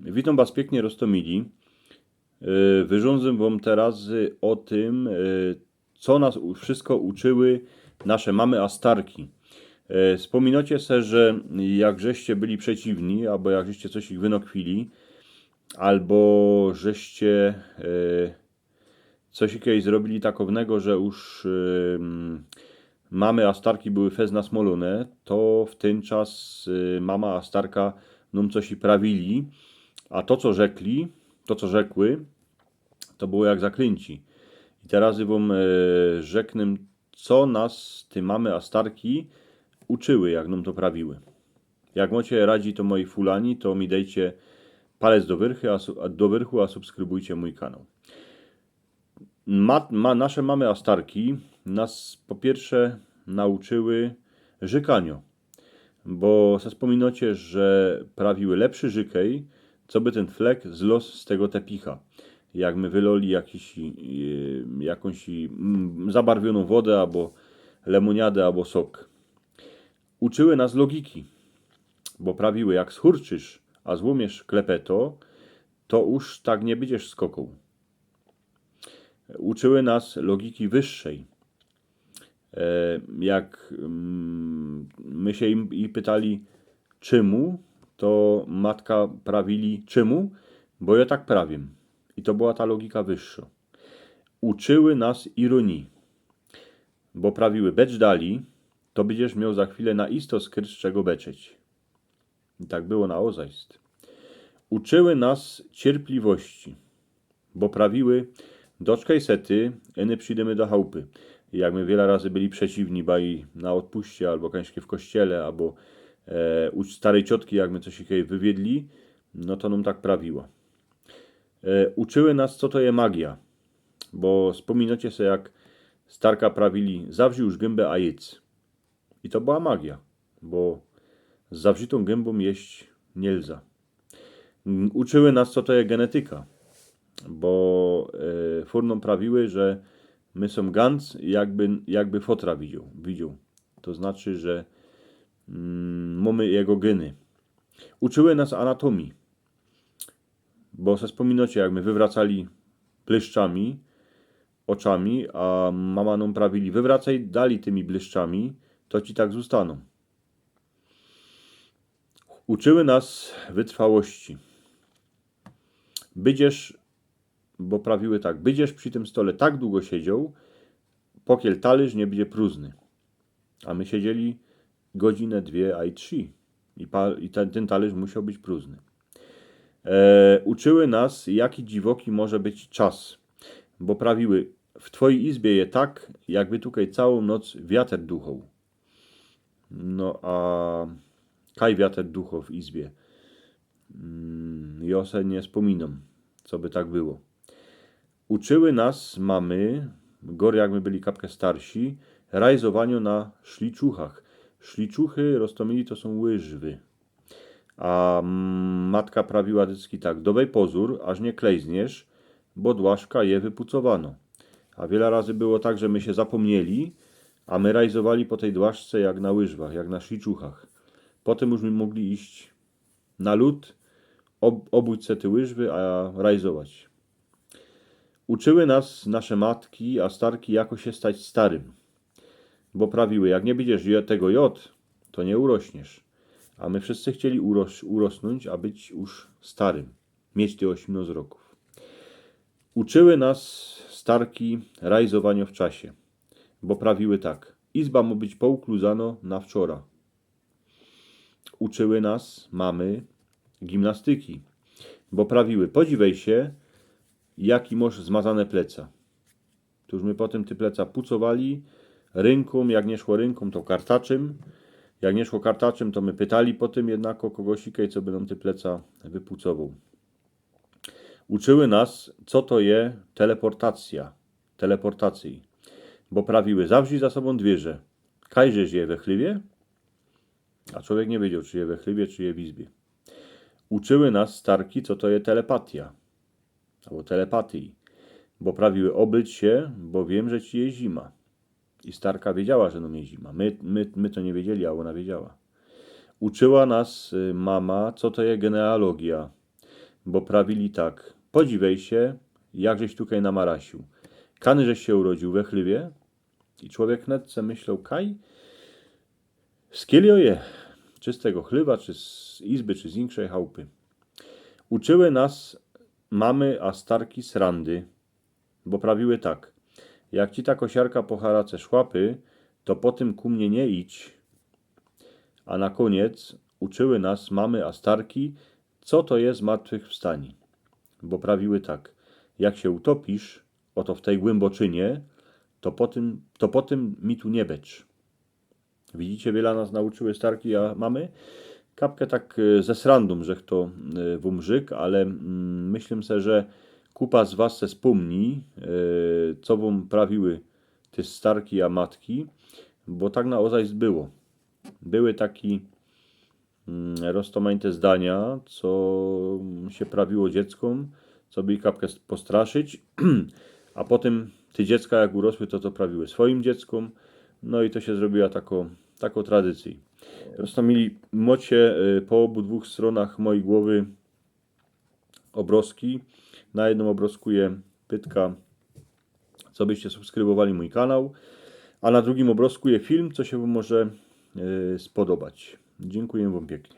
Witam Was pięknie, Rostomili. Wyrządzę Wam teraz o tym, co nas wszystko uczyły nasze mamy Astarki. Wspominacie se, że jak żeście byli przeciwni, albo jak żeście coś ich wynokwili, albo żeście coś kiedyś zrobili takownego, że już mamy Astarki były fez nasmolone, to w ten czas mama Astarka nam coś i prawili, a to co rzekli, to co rzekły, to było jak zaklęci. I teraz wam rzeknę, co nas te mamy Astarki uczyły, jak nam to prawiły. Jak macie radzi to moi fulani, to mi dejcie palec do wyrchu, a subskrybujcie mój kanał. Nasze mamy Astarki nas po pierwsze nauczyły żykania, bo se wspominacie, że prawiły lepszy żykej, co by ten flek zlos z tego tepicha. Jak my wyloli jakąś zabarwioną wodę, albo lemoniadę, albo sok. Uczyły nas logiki, bo prawiły, jak schurczysz, a złomiesz klepeto, to już tak nie będziesz skokał. Uczyły nas logiki wyższej. Jak my się im pytali czemu, to matka prawili czemu, bo ja tak prawię. I to była ta logika wyższa. Uczyły nas ironii, bo prawiły becz dali, to będziesz miał za chwilę na isto skryć czego beczeć. I tak było na ozajst. Uczyły nas cierpliwości, bo prawiły doczkaj sety, eny przyjdziemy do chałupy. I jak my wiele razy byli przeciwni, baj na odpuście, albo kańskie w kościele, albo u starej ciotki, jak my coś jej wywiedli, no to nam tak prawiła. Uczyły nas, co to jest magia, bo wspominacie sobie, jak starka prawili, zawrzyj już gębę, a jedz. I to była magia, bo z zawrzitą gębą jeść nie lza. Uczyły nas, co to jest genetyka, bo furną prawiły, że my są ganz, jakby fotra widział. To znaczy, że mamy jego geny. Uczyły nas anatomii, bo se wspominacie, jak my wywracali blyszczami, oczami, a mama nam prawili, wywracaj dali tymi blyszczami, to ci tak zostaną. Uczyły nas wytrwałości. Będziesz, bo prawiły tak, będziesz przy tym stole tak długo siedział, pokiel talerz nie będzie próżny. A my siedzieli godzinę, dwie, a i trzy. I ten talerz musiał być próżny. Uczyły nas, jaki dziwoki może być czas, bo prawiły, w twojej izbie je tak, jakby tutaj całą noc wiatr duchał. No a kaj wiatr duchał w izbie? Ja se nie wspominam, co by tak było. Uczyły nas mamy, gory jak my byli kapkę starsi, rajzowaniu na szliczuchach. Szliczuchy, Rostomili, to są łyżwy. A matka prawiła dycki tak, dowej pozór, aż nie klejzniesz, bo dłaszka je wypucowano. A wiele razy było tak, że my się zapomnieli, a my rajzowali po tej dłaszce jak na łyżwach, jak na szliczuchach. Potem już my mogli iść na lód, obudź se te łyżwy, a rajzować. Uczyły nas nasze matki, a starki, jako się stać starym. Bo prawiły, jak nie będziesz tego jod, to nie urośniesz. A my wszyscy chcieli urosnąć, a być już starym. Mieć te 18 roków. Uczyły nas starki rajzowania w czasie. Bo prawiły tak. Izba ma być poukluzano na wczora. Uczyły nas mamy gimnastyki. Bo prawiły, podziwej się, jaki masz zmazane pleca. To już my potem te pleca pucowali rynką, jak nie szło rynką, to kartaczym. Jak nie szło kartaczym, to my pytali potem jednako kogosika, co by nam te pleca wypucował. Uczyły nas, co to jest teleportacji. Bo prawiły, zawrzyj za sobą dwierze. Kajżeś je we chliwie? A człowiek nie wiedział, czy je we chliwie, czy je w izbie. Uczyły nas starki, co to jest telepatia. Albo telepatii. Bo prawiły, obyć się, bo wiem, że ci jest zima. I starka wiedziała, że nam jest zima. My to nie wiedzieli, a ona wiedziała. Uczyła nas mama, co to jest genealogia. bo prawili tak. Podziwej się, jakżeś tutaj namarasił. Kany żeś się urodził we chlywie i człowiek netce myślał, kaj, z kielio je, czy z tego chlywa, czy z izby, czy z inkszej chałupy. Uczyły nas mamy a starki z randy, bo prawiły tak. Jak ci ta kosiarka po harace szłapy, to po tym ku mnie nie idź. A na koniec uczyły nas mamy a starki, co to jest zmartwychwstanie. Bo prawiły tak. Jak się utopisz, oto w tej głęboczynie, to po tym mi tu nie becz. Widzicie, wiele nas nauczyły starki, a mamy kapkę tak ze srandum, że to wumrzyk, ale myślę se, że kupa z was se spomni, co wam prawiły te starki a matki, bo tak na ozajst było. Były taki roztomańte zdania, co się prawiło dzieckom, co by ich kapkę postraszyć, a potem te dziecka jak urosły, to prawiły swoim dzieckom, no i to się zrobiła taką tradycją. Roztomili mocie po obu dwóch stronach mojej głowy obrazki. Na jednym obrazku je pytka, co byście subskrybowali mój kanał, a na drugim obrazku je film, co się wam może spodobać. Dziękuję wam pięknie.